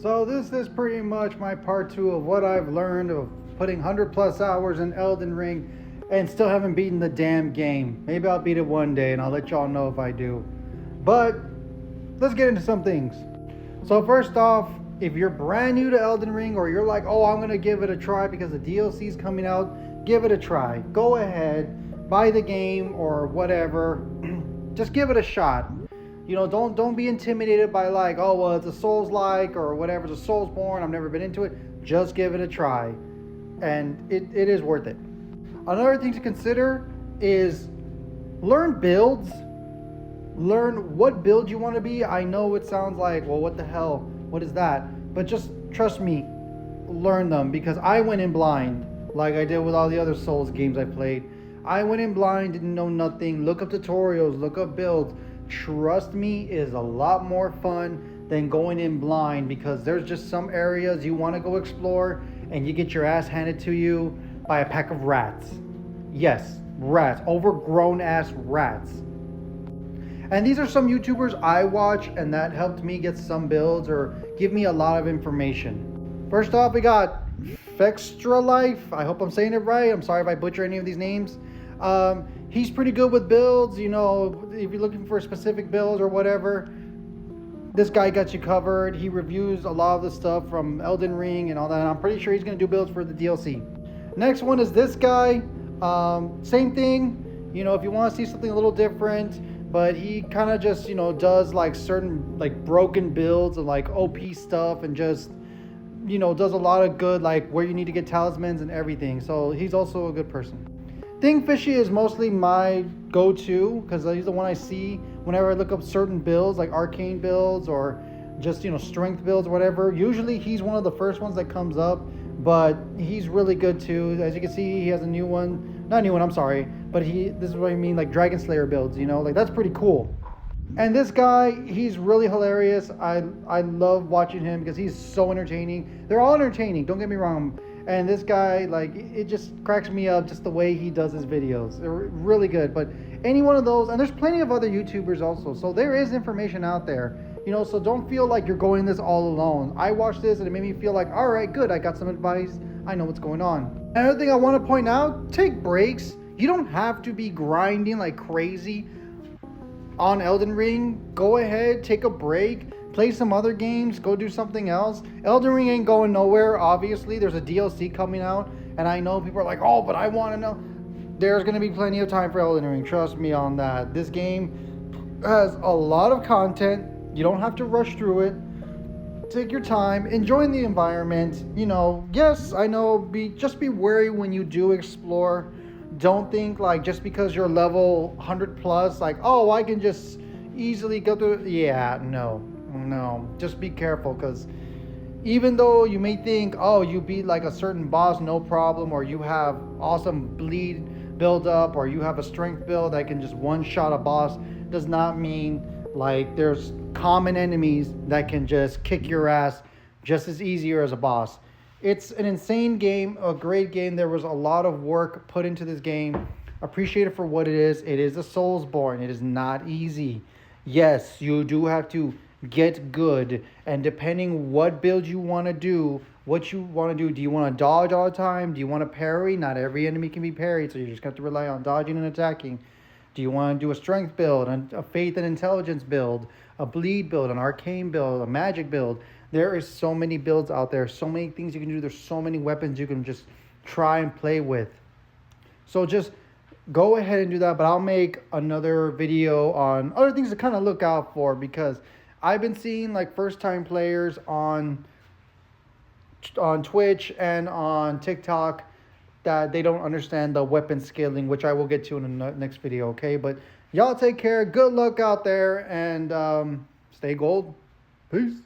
So this is pretty much my part 2 of what I've learned of putting 100 plus hours in Elden Ring and still haven't beaten the damn game. Maybe I'll beat it one day and I'll let y'all know if I do. But let's get into some things. So first off, if you're brand new to Elden Ring or you're like, oh, I'm gonna give it a try because the DLC's coming out, give it a try. Go ahead, buy the game or whatever. Just give it a shot. You know, don't be intimidated by like, oh well, it's a Souls-like or whatever, it's a Soulsborne, I've never been into it. Just give it a try. And it is worth it. Another thing to consider is learn builds. Learn what build you want to be. I know it sounds like, well, what the hell? What is that? But just trust me, learn them, because I went in blind like I did with all the other Souls games I played. I went in blind, didn't know nothing. Look up tutorials, look up builds. Trust me, it is a lot more fun than going in blind, because there's just some areas you want to go explore and you get your ass handed to you by a pack of rats. Yes, rats, overgrown ass rats. And these are some YouTubers I watch, and that helped me get some builds or give me a lot of information. First off, we got Fextra Life. I hope I'm saying it right. I'm sorry if I butcher any of these names. He's pretty good with builds. You know, if you're looking for specific builds or whatever, this guy got you covered. He reviews a lot of the stuff from Elden Ring and all that. And I'm pretty sure he's going to do builds for the DLC. Next one is this guy. Same thing. You know, if you want to see something a little different, but he kind of just, you know, does like certain like broken builds and like OP stuff, and just, you know, does a lot of good, like where you need to get talismans and everything. So he's also a good person. Thingfishy is mostly my go-to because he's the one I see whenever I look up certain builds, like arcane builds or just, you know, strength builds or whatever. Usually he's one of the first ones that comes up, but he's really good too. As you can see, he has a new one. Not a new one, I'm sorry. But this is what I mean, like Dragon Slayer builds, you know, like that's pretty cool. And this guy, he's really hilarious. I love watching him because he's so entertaining. They're all entertaining, don't get me wrong. And this guy, like, it just cracks me up just the way he does his videos. They're really good. But any one of those, and there's plenty of other YouTubers also. So there is information out there, you know, so don't feel like you're going this all alone. I watched this and it made me feel like, all right, good, I got some advice. I know what's going on. Another thing I want to point out, take breaks. You don't have to be grinding like crazy on Elden Ring. Go ahead, take a break. Play some other games, go do something else. Elden Ring ain't going nowhere, obviously. There's a DLC coming out, and I know people are like, oh, but I want to know. There's going to be plenty of time for Elden Ring, trust me on that. This game has a lot of content. You don't have to rush through it. Take your time, enjoy the environment. You know, yes, I know, just be wary when you do explore. Don't think like just because you're level 100 plus, like, oh, I can just easily go through. Yeah, no, just be careful, because even though you may think, oh, you beat like a certain boss no problem, or you have awesome bleed build up, or you have a strength build that can just one shot a boss, does not mean like there's common enemies that can just kick your ass just as easier as a boss. It's an insane game, a great game. There was a lot of work put into this game. Appreciate it for what it is. It is a Soulsborne. It is not easy. Yes, you do have to get good, and depending what build you want to do, what you want to do you want to dodge all the time? Do you want to parry? Not every enemy can be parried, so you just have to rely on dodging and attacking. Do you want to do a strength build, a faith and intelligence build, a bleed build, an arcane build, a magic build? There is so many builds out there, so many things you can do. There's so many weapons you can just try and play with. So just go ahead and do that, but I'll make another video on other things to kind of look out for, because I've been seeing like first-time players on Twitch and on TikTok that they don't understand the weapon scaling, which I will get to in the next video, okay? But y'all take care. Good luck out there, and stay gold. Peace.